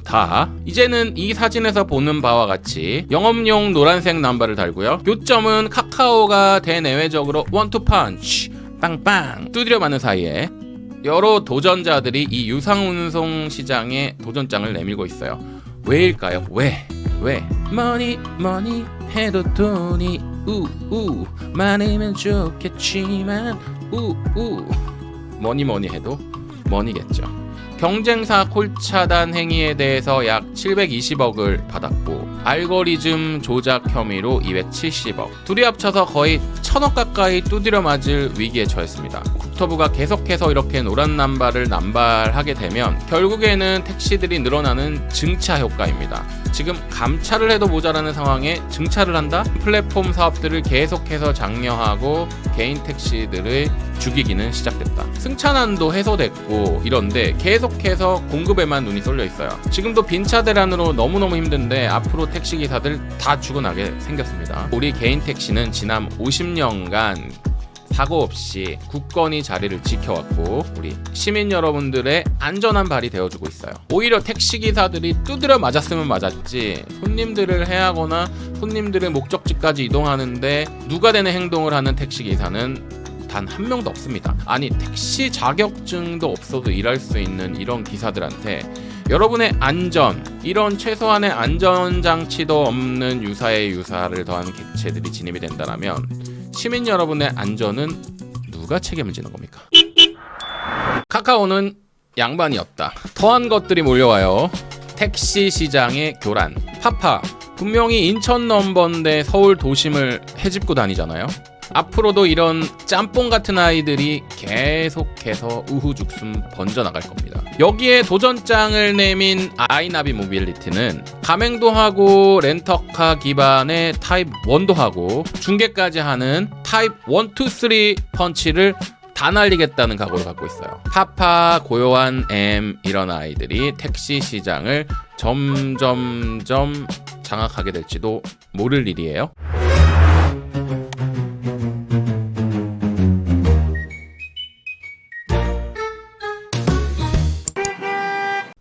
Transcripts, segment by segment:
모두 다 이제는 이 사진에서 보는 바와 같이 영업용 노란색 남바를 달고요. 요점은 카카오가 대내외적으로 원투펀치 빵빵 두드려 맞는 사이에 여러 도전자들이 이 유상운송 시장에 도전장을 내밀고 있어요. 왜일까요? 왜? 머니 해도 돈이 많으면 좋겠지만 뭐니 해도 머니겠죠. 경쟁사 콜 차단 행위에 대해서 약 720억을 받았고 알고리즘 조작 혐의로 270억, 둘이 합쳐서 거의 1000억 가까이 두드려 맞을 위기에 처했습니다. 국토부가 계속해서 이렇게 노란 남발을 남발하게 되면 결국에는 택시들이 늘어나는 증차 효과입니다. 지금 감차를 해도 모자라는 상황에 증차를 한다? 플랫폼 사업들을 계속해서 장려하고 개인 택시들을 죽이기는 시작됐다. 승차난도 해소됐고 이런데 계속해서 공급에만 눈이 쏠려 있어요. 지금도 빈차 대란으로 너무너무 힘든데 앞으로 택시기사들 다 죽어나게 생겼습니다. 우리 개인 택시는 지난 50년간 사고 없이 굳건히 자리를 지켜왔고 우리 시민 여러분들의 안전한 발이 되어주고 있어요. 오히려 택시기사들이 두드려 맞았으면 맞았지 손님들을 해하거나 손님들의 목적지까지 이동하는데 누가 되는 행동을 하는 택시기사는 단 한 명도 없습니다. 아니 택시 자격증도 없어도 일할 수 있는 이런 기사들한테 여러분의 안전, 이런 최소한의 안전장치도 없는 유사의 유사를 더한 객체들이 진입이 된다면 시민 여러분의 안전은 누가 책임을 지는 겁니까? 카카오는 양반이 없다. 더한 것들이 몰려와요. 택시 시장의 교란. 파파, 분명히 인천 넘버인데 서울 도심을 헤집고 다니잖아요. 앞으로도 이런 짬뽕 같은 아이들이 계속해서 우후죽순 번져나갈 겁니다. 여기에 도전장을 내민 아이나비 모빌리티는 가맹도 하고 렌터카 기반의 타입 1도 하고 중개까지 하는 타입 1, 2, 3 펀치를 다 날리겠다는 각오를 갖고 있어요. 파파, 고요한 M 이런 아이들이 택시 시장을 점점점 장악하게 될지도 모를 일이에요.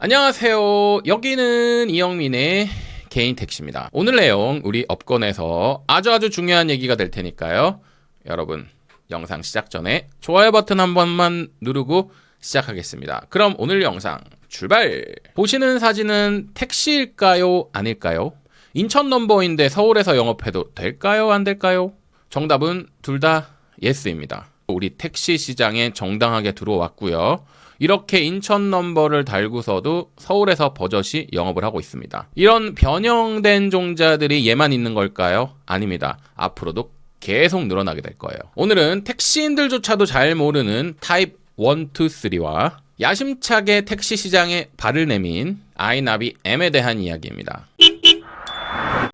안녕하세요. 여기는 이영민의 개인 택시입니다. 오늘 내용 우리 업권에서 아주 중요한 얘기가 될 테니까요. 여러분 영상 시작 전에 좋아요 버튼 한 번만 누르고 시작하겠습니다. 그럼 오늘 영상 출발! 보시는 사진은 택시일까요? 아닐까요? 인천 넘버인데 서울에서 영업해도 될까요? 안 될까요? 정답은 둘 다 예스입니다. 우리 택시 시장에 정당하게 들어왔고요. 이렇게 인천 넘버를 달고서도 서울에서 버젓이 영업을 하고 있습니다. 이런 변형된 종자들이 얘만 있는 걸까요? 아닙니다. 앞으로도 계속 늘어나게 될 거예요. 오늘은 택시인들조차도 잘 모르는 타입 1, 2, 3와 야심차게 택시 시장에 발을 내민 아이나비 M에 대한 이야기입니다.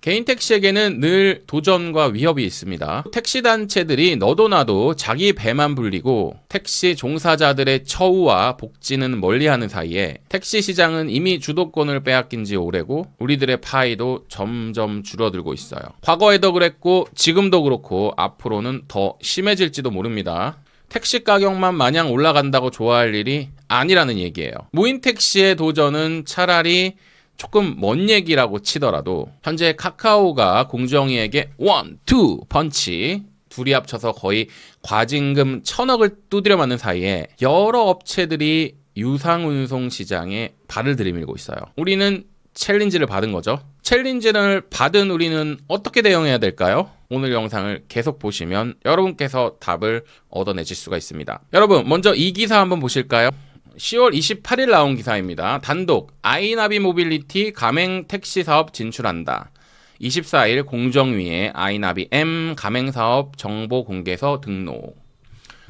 개인 택시에게는 늘 도전과 위협이 있습니다. 택시 단체들이 너도 나도 자기 배만 불리고 택시 종사자들의 처우와 복지는 멀리하는 사이에 택시 시장은 이미 주도권을 빼앗긴 지 오래고 우리들의 파이도 점점 줄어들고 있어요. 과거에도 그랬고 지금도 그렇고 앞으로는 더 심해질지도 모릅니다. 택시 가격만 마냥 올라간다고 좋아할 일이 아니라는 얘기예요. 무인 택시의 도전은 차라리 조금 먼 얘기라고 치더라도 현재 카카오가 공정위에게 1, 2 펀치 둘이 합쳐서 거의 과징금 1000억을 두드려 맞는 사이에 여러 업체들이 유상운송 시장에 발을 들이밀고 있어요. 우리는 챌린지를 받은 거죠. 챌린지를 받은 우리는 어떻게 대응해야 될까요? 오늘 영상을 계속 보시면 여러분께서 답을 얻어내실 수가 있습니다. 여러분 먼저 이 기사 한번 보실까요? 10월 28일 나온 기사입니다. 단독 아이나비 모빌리티 가맹 택시 사업 진출한다. 24일 공정위에 아이나비 M 가맹 사업 정보 공개서 등록.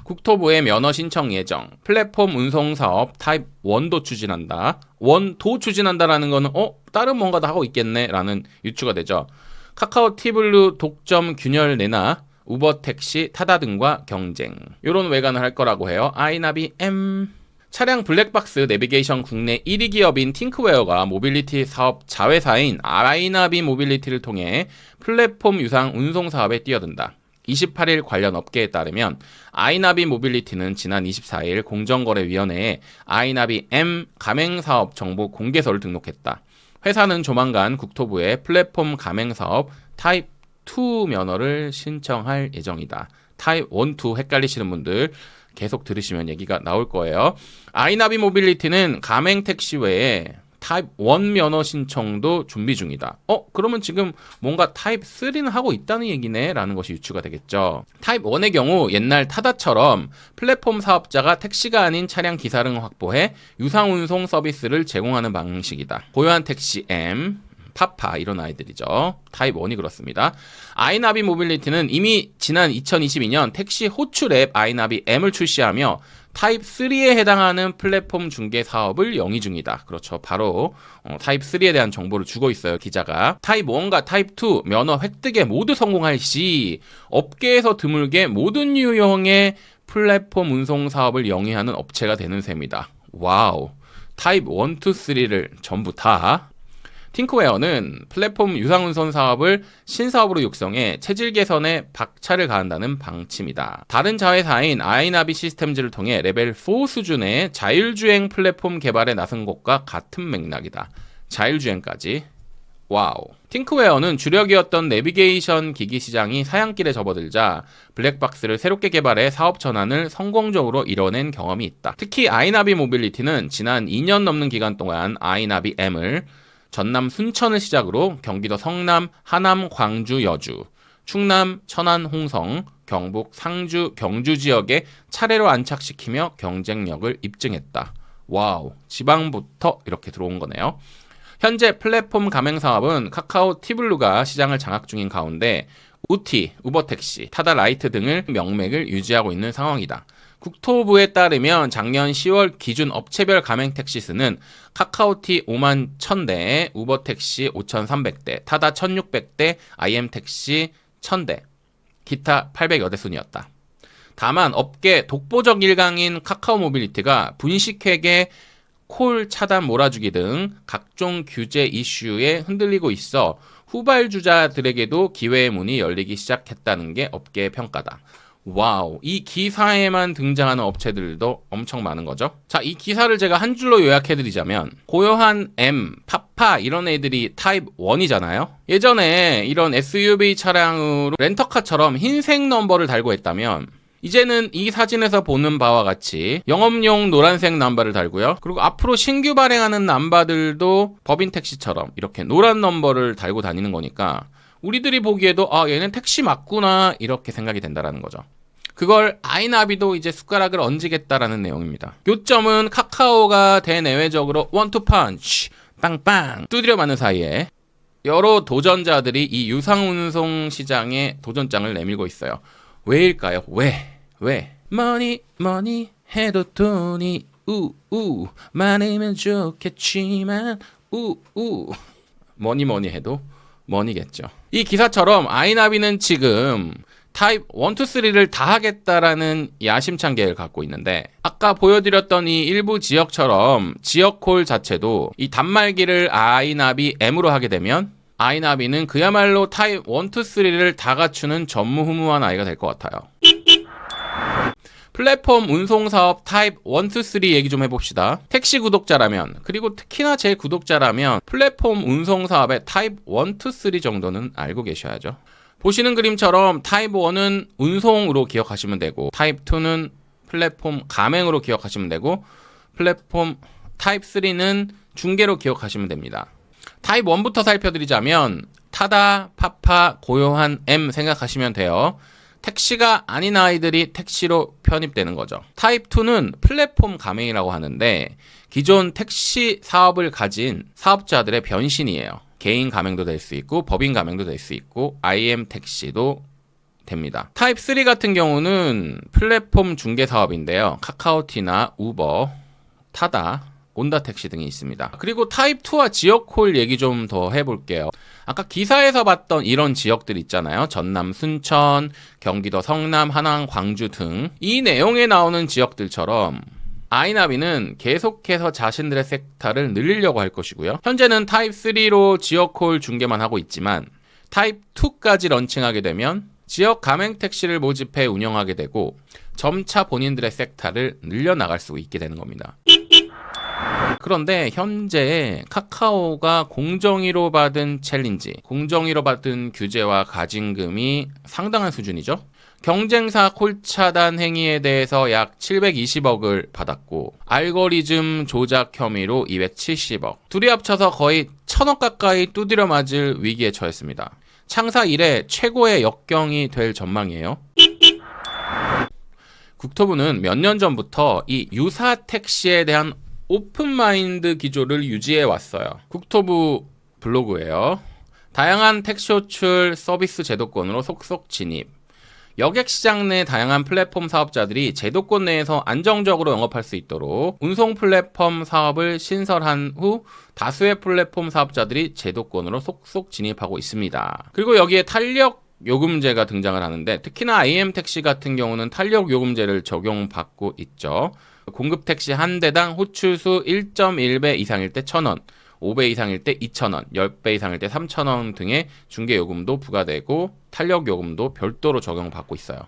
국토부의 면허 신청 예정. 플랫폼 운송 사업 타입 1도 추진한다. 1도 추진한다라는 거는 다른 뭔가 다 하고 있겠네 라는 유추가 되죠. 카카오 티블루 독점 균열 내나 우버 택시 타다 등과 경쟁. 이런 외관을 할 거라고 해요. 아이나비 M. 차량 블랙박스 내비게이션 국내 1위 기업인 팅크웨어가 모빌리티 사업 자회사인 아이나비 모빌리티를 통해 플랫폼 유상 운송 사업에 뛰어든다. 28일 관련 업계에 따르면 아이나비 모빌리티는 지난 24일 공정거래위원회에 아이나비 M 가맹사업 정보 공개서를 등록했다. 회사는 조만간 국토부에 플랫폼 가맹사업 타입 2 면허를 신청할 예정이다. 타입 1, 2 헷갈리시는 분들 계속 들으시면 얘기가 나올 거예요. 아이나비 모빌리티는 가맹택시 외에 타입 1 면허 신청도 준비 중이다. 그러면 지금 뭔가 타입 3는 하고 있다는 얘기네 라는 것이 유추가 되겠죠. 타입 1의 경우 옛날 타다처럼 플랫폼 사업자가 택시가 아닌 차량 기사를 확보해 유상운송 서비스를 제공하는 방식이다. 고요한 택시 M, 파파 이런 아이들이죠. 타입 1이 그렇습니다. 아이나비 모빌리티는 이미 지난 2022년 택시 호출 앱 아이나비 M을 출시하며 타입 3에 해당하는 플랫폼 중개 사업을 영위 중이다. 그렇죠. 바로 타입 3에 대한 정보를 주고 있어요. 기자가. 타입 1과 타입 2 면허 획득에 모두 성공할 시 업계에서 드물게 모든 유형의 플랫폼 운송 사업을 영위하는 업체가 되는 셈이다. 와우. 타입 1, 2, 3를 전부 다. 팅크웨어는 플랫폼 유상운송 사업을 신사업으로 육성해 체질 개선에 박차를 가한다는 방침이다. 다른 자회사인 아이나비 시스템즈를 통해 레벨 4 수준의 자율주행 플랫폼 개발에 나선 것과 같은 맥락이다. 자율주행까지. 와우. 팅크웨어는 주력이었던 내비게이션 기기 시장이 사양길에 접어들자 블랙박스를 새롭게 개발해 사업 전환을 성공적으로 이뤄낸 경험이 있다. 특히 아이나비 모빌리티는 지난 2년 넘는 기간 동안 아이나비 M을 전남 순천을 시작으로 경기도 성남, 하남, 광주, 여주, 충남, 천안, 홍성, 경북, 상주, 경주 지역에 차례로 안착시키며 경쟁력을 입증했다. 와우, 지방부터 이렇게 들어온 거네요. 현재 플랫폼 가맹 사업은 카카오 티블루가 시장을 장악 중인 가운데 우티, 우버택시, 타다라이트 등을 명맥을 유지하고 있는 상황이다. 국토부에 따르면 작년 10월 기준 업체별 가맹택시 수는 카카오티 5만 1000대, 우버택시 5300대, 타다 1600대, IM택시 1000대, 기타 800여대 순이었다. 다만 업계 독보적 일강인 카카오 모빌리티가 분식회계, 콜 차단 몰아주기 등 각종 규제 이슈에 흔들리고 있어 후발주자들에게도 기회의 문이 열리기 시작했다는 게 업계의 평가다. 와우, 이 기사에만 등장하는 업체들도 엄청 많은 거죠. 자, 이 기사를 제가 한 줄로 요약해드리자면 고요한 M, 파파 이런 애들이 타입 1이잖아요. 예전에 이런 SUV 차량으로 렌터카처럼 흰색 넘버를 달고 했다면 이제는 이 사진에서 보는 바와 같이 영업용 노란색 남바를 달고요. 그리고 앞으로 신규 발행하는 남바들도 법인 택시처럼 이렇게 노란 넘버를 달고 다니는 거니까 우리들이 보기에도 얘는 택시 맞구나 이렇게 생각이 된다라는 거죠. 그걸 아이나비도 이제 숟가락을 얹으겠다라는 내용입니다. 요점은 카카오가 대내외적으로 원투펀치 빵빵 두드려 맞는 사이에 여러 도전자들이 이 유상운송 시장에 도전장을 내밀고 있어요. 왜일까요? 왜? 머니 해도 돈이 많으면 좋겠지만 머니 해도 머니겠죠. 이 기사처럼 아이나비는 지금 타입 1, 2, 3를 다 하겠다라는 야심찬 계획을 갖고 있는데 아까 보여드렸던 이 일부 지역처럼 지역콜 자체도 이 단말기를 아이나비 M으로 하게 되면 아이나비는 그야말로 타입 1, 2, 3를 다 갖추는 전무후무한 아이가 될 것 같아요. 플랫폼 운송사업 타입 1, 2, 3 얘기 좀 해봅시다. 택시 구독자라면 그리고 특히나 제 구독자라면 플랫폼 운송사업의 타입 1, 2, 3 정도는 알고 계셔야죠. 보시는 그림처럼 타입 1은 운송으로 기억하시면 되고 타입 2는 플랫폼 가맹으로 기억하시면 되고 플랫폼 타입 3는 중개로 기억하시면 됩니다. 타입 1부터 살펴드리자면 타다, 파파, 고요한 M 생각하시면 돼요. 택시가 아닌 아이들이 택시로 편입되는 거죠. 타입 2는 플랫폼 가맹이라고 하는데 기존 택시 사업을 가진 사업자들의 변신이에요. 개인 가맹도 될 수 있고 법인 가맹도 될 수 있고 IM 택시도 됩니다. 타입 3 같은 경우는 플랫폼 중개 사업인데요. 카카오티나 우버, 타다, 온다택시 등이 있습니다. 그리고 타입 2와 지역콜 얘기 좀 더 해볼게요. 아까 기사에서 봤던 이런 지역들 있잖아요. 전남 순천, 경기도 성남, 하남, 광주 등 이 내용에 나오는 지역들처럼 아이나비는 계속해서 자신들의 섹터를 늘리려고 할 것이고요. 현재는 타입 3로 지역콜 중개만 하고 있지만 타입 2까지 런칭하게 되면 지역 가맹 택시를 모집해 운영하게 되고 점차 본인들의 섹터를 늘려나갈 수 있게 되는 겁니다. 그런데 현재 카카오가 공정위로 받은 챌린지, 공정위로 받은 규제와 가징금이 상당한 수준이죠. 경쟁사 콜 차단 행위에 대해서 약 720억을 받았고 알고리즘 조작 혐의로 270억. 둘이 합쳐서 거의 1000억 가까이 두드려 맞을 위기에 처했습니다. 창사 이래 최고의 역경이 될 전망이에요. 국토부는 몇 년 전부터 이 유사 택시에 대한 오픈마인드 기조를 유지해 왔어요. 국토부 블로그예요. 다양한 택시 호출 서비스 제도권으로 속속 진입. 여객시장 내 다양한 플랫폼 사업자들이 제도권 내에서 안정적으로 영업할 수 있도록 운송 플랫폼 사업을 신설한 후 다수의 플랫폼 사업자들이 제도권으로 속속 진입하고 있습니다. 그리고 여기에 탄력 요금제가 등장을 하는데 특히나 IM택시 같은 경우는 탄력 요금제를 적용받고 있죠. 공급 택시 한 대당 호출수 1.1배 이상일 때 1,000원, 5배 이상일 때 2,000원, 10배 이상일 때 3,000원 등의 중개요금도 부과되고 탄력요금도 별도로 적용받고 있어요.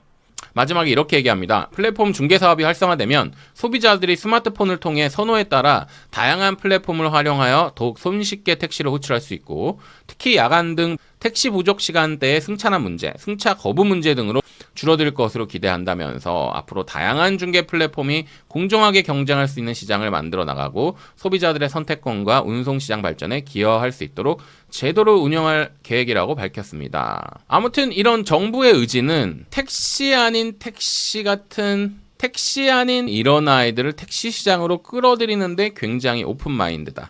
마지막에 이렇게 얘기합니다. 플랫폼 중개사업이 활성화되면 소비자들이 스마트폰을 통해 선호에 따라 다양한 플랫폼을 활용하여 더욱 손쉽게 택시를 호출할 수 있고 특히 야간 등 택시 부족 시간대의 승차난 문제, 승차 거부 문제 등으로 줄어들 것으로 기대한다면서 앞으로 다양한 중개 플랫폼이 공정하게 경쟁할 수 있는 시장을 만들어 나가고 소비자들의 선택권과 운송시장 발전에 기여할 수 있도록 제도를 운영할 계획이라고 밝혔습니다. 아무튼 이런 정부의 의지는 택시 아닌 택시 같은 택시 아닌 이런 아이들을 택시 시장으로 끌어들이는데 굉장히 오픈마인드다.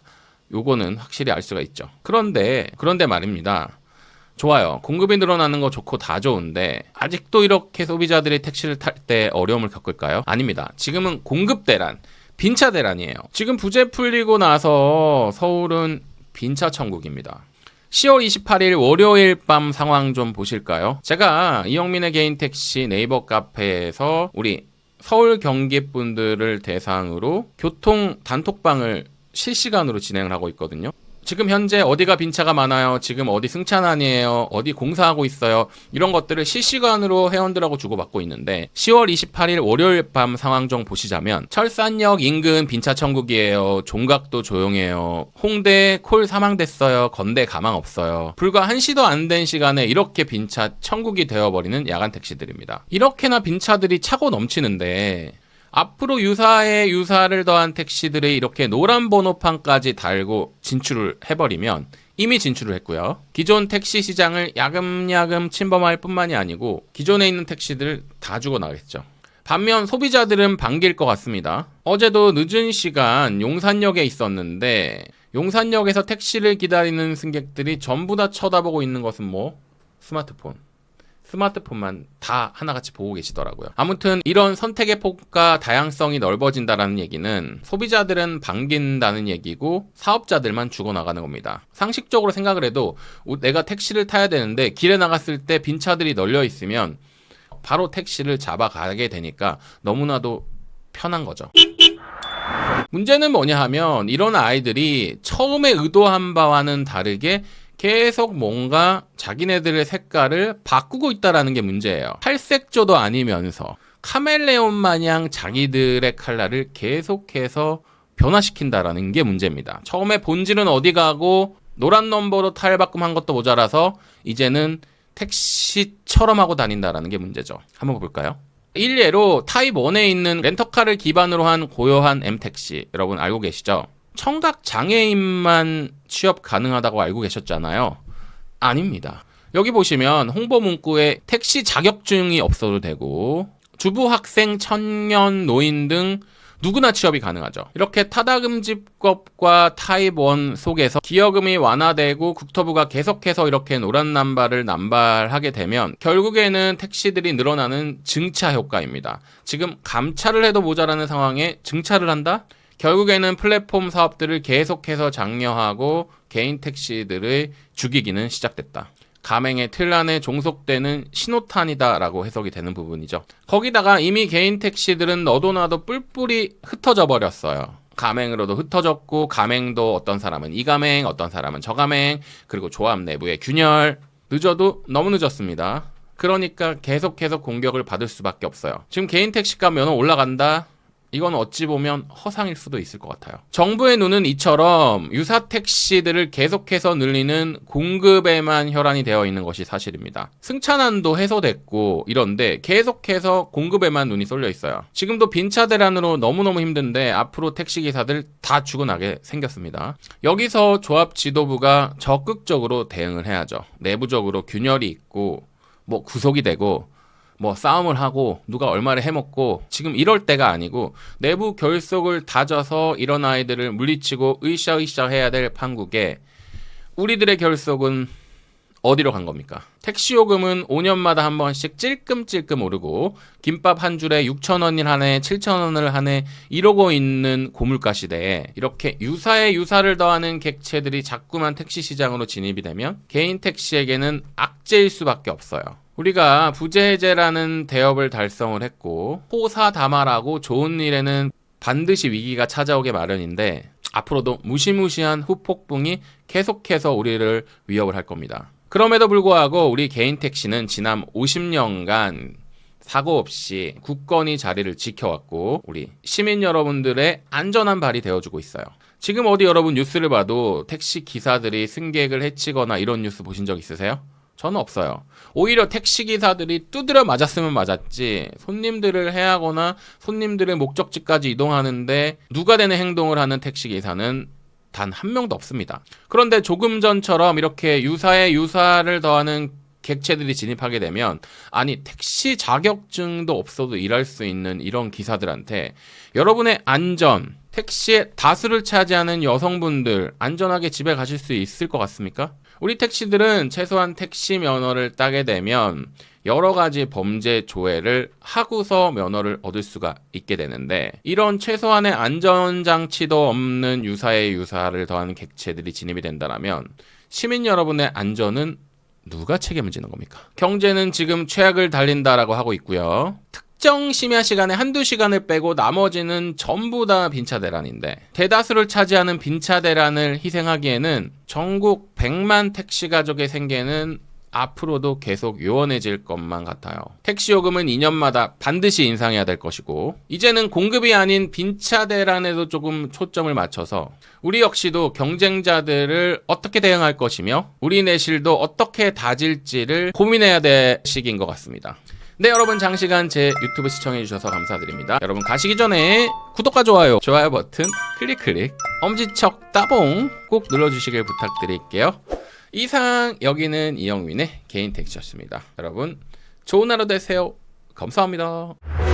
요거는 확실히 알 수가 있죠. 그런데 말입니다. 좋아요. 공급이 늘어나는 거 좋고 다 좋은데 아직도 이렇게 소비자들이 택시를 탈 때 어려움을 겪을까요? 아닙니다. 지금은 공급 대란, 빈차 대란이에요. 지금 부재 풀리고 나서 서울은 빈차 천국입니다. 10월 28일 월요일 밤 상황 좀 보실까요? 제가 이영민의 개인 택시 네이버 카페에서 우리 서울 경기 분들을 대상으로 교통 단톡방을 실시간으로 진행을 하고 있거든요. 지금 현재 어디가 빈차가 많아요? 지금 어디 승차난이에요? 어디 공사하고 있어요? 이런 것들을 실시간으로 회원들하고 주고받고 있는데 10월 28일 월요일 밤 상황 좀 보시자면 철산역 인근 빈차 천국이에요. 종각도 조용해요. 홍대 콜 사망됐어요. 건대 가망 없어요. 불과 1시도 안 된 시간에 이렇게 빈차 천국이 되어버리는 야간 택시들입니다. 이렇게나 빈차들이 차고 넘치는데 앞으로 유사에 유사를 더한 택시들이 이렇게 노란 번호판까지 달고 진출을 해버리면 이미 진출을 했고요. 기존 택시 시장을 야금야금 침범할 뿐만이 아니고 기존에 있는 택시들 다 죽어나겠죠. 반면 소비자들은 반길 것 같습니다. 어제도 늦은 시간 용산역에 있었는데 용산역에서 택시를 기다리는 승객들이 전부 다 쳐다보고 있는 것은 뭐? 스마트폰만 다 하나같이 보고 계시더라고요. 아무튼 이런 선택의 폭과 다양성이 넓어진다는 얘기는 소비자들은 반긴다는 얘기고 사업자들만 죽어나가는 겁니다. 상식적으로 생각을 해도 내가 택시를 타야 되는데 길에 나갔을 때 빈차들이 널려 있으면 바로 택시를 잡아가게 되니까 너무나도 편한 거죠. 문제는 뭐냐 하면 이런 아이들이 처음에 의도한 바와는 다르게 계속 뭔가 자기네들의 색깔을 바꾸고 있다는 게 문제예요. 탈색조도 아니면서 카멜레온 마냥 자기들의 컬러를 계속해서 변화시킨다라는 게 문제입니다. 처음에 본질은 어디 가고 노란 넘버로 타일 바꿈한 것도 모자라서 이제는 택시처럼 하고 다닌다라는 게 문제죠. 한번 볼까요? 일례로 타입 1에 있는 렌터카를 기반으로 한 고요한 M택시 여러분 알고 계시죠? 청각 장애인만 취업 가능하다고 알고 계셨잖아요. 아닙니다. 여기 보시면 홍보 문구에 택시 자격증이 없어도 되고 주부, 학생, 청년, 노인 등 누구나 취업이 가능하죠. 이렇게 타다금지법과 타입 1 속에서 기여금이 완화되고 국토부가 계속해서 이렇게 노란 남발을 남발하게 되면 결국에는 택시들이 늘어나는 증차 효과입니다. 지금 감차를 해도 모자라는 상황에 증차를 한다? 결국에는 플랫폼 사업들을 계속해서 장려하고 개인 택시들의 죽이기는 시작됐다. 가맹의 틀 안에 종속되는 신호탄이다라고 해석이 되는 부분이죠. 거기다가 이미 개인 택시들은 너도 나도 뿔뿔이 흩어져 버렸어요. 가맹으로도 흩어졌고 가맹도 어떤 사람은 이 가맹, 어떤 사람은 저 가맹, 그리고 조합 내부의 균열. 늦어도 너무 늦었습니다. 그러니까 계속해서 공격을 받을 수밖에 없어요. 지금 개인 택시가 면허 올라간다? 이건 어찌 보면 허상일 수도 있을 것 같아요. 정부의 눈은 이처럼 유사 택시들을 계속해서 늘리는 공급에만 혈안이 되어 있는 것이 사실입니다. 승차난도 해소됐고 이런데 계속해서 공급에만 눈이 쏠려 있어요. 지금도 빈차 대란으로 너무너무 힘든데 앞으로 택시기사들 다 죽어나게 생겼습니다. 여기서 조합 지도부가 적극적으로 대응을 해야죠. 내부적으로 균열이 있고 뭐 구속이 되고 뭐 싸움을 하고 누가 얼마를 해먹고 지금 이럴 때가 아니고 내부 결속을 다져서 이런 아이들을 물리치고 으쌰으쌰 해야 될 판국에 우리들의 결속은 어디로 간 겁니까? 택시요금은 5년마다 한 번씩 찔끔찔끔 오르고 김밥 한 줄에 6,000원을 하네 7,000원을 하네 이러고 있는 고물가 시대에 이렇게 유사에 유사를 더하는 객체들이 자꾸만 택시 시장으로 진입이 되면 개인 택시에게는 악재일 수밖에 없어요. 우리가 부재해제라는 대업을 달성을 했고 호사다마라고 좋은 일에는 반드시 위기가 찾아오게 마련인데 앞으로도 무시무시한 후폭풍이 계속해서 우리를 위협을 할 겁니다. 그럼에도 불구하고 우리 개인 택시는 지난 50년간 사고 없이 굳건히 자리를 지켜왔고 우리 시민 여러분들의 안전한 발이 되어주고 있어요. 지금 어디 여러분 뉴스를 봐도 택시 기사들이 승객을 해치거나 이런 뉴스 보신 적 있으세요? 저는 없어요. 오히려 택시기사들이 두드려 맞았으면 맞았지 손님들을 해하거나 손님들의 목적지까지 이동하는데 누가 되는 행동을 하는 택시기사는 단 한 명도 없습니다. 그런데 조금 전처럼 이렇게 유사에 유사를 더하는 객체들이 진입하게 되면 아니 택시 자격증도 없어도 일할 수 있는 이런 기사들한테 여러분의 안전, 택시의 다수를 차지하는 여성분들 안전하게 집에 가실 수 있을 것 같습니까? 우리 택시들은 최소한 택시 면허를 따게 되면 여러 가지 범죄 조회를 하고서 면허를 얻을 수가 있게 되는데 이런 최소한의 안전장치도 없는 유사에 유사를 더하는 객체들이 진입이 된다면 시민 여러분의 안전은 누가 책임을 지는 겁니까? 경제는 지금 최악을 달린다라고 하고 있고요. 특정 심야 시간에 한두 시간을 빼고 나머지는 전부 다 빈차 대란인데 대다수를 차지하는 빈차 대란을 희생하기에는 전국 100만 택시 가족의 생계는 앞으로도 계속 요원해질 것만 같아요. 택시 요금은 2년마다 반드시 인상해야 될 것이고 이제는 공급이 아닌 빈차 대란에도 조금 초점을 맞춰서 우리 역시도 경쟁자들을 어떻게 대응할 것이며 우리 내실도 어떻게 다질지를 고민해야 될 시기인 것 같습니다. 네, 여러분 장시간 제 유튜브 시청해주셔서 감사드립니다. 여러분 가시기 전에 구독과 좋아요 버튼 클릭 엄지척 따봉 꼭 눌러주시길 부탁드릴게요. 이상 여기는 이영민의 개인 택시였습니다. 여러분 좋은 하루 되세요. 감사합니다.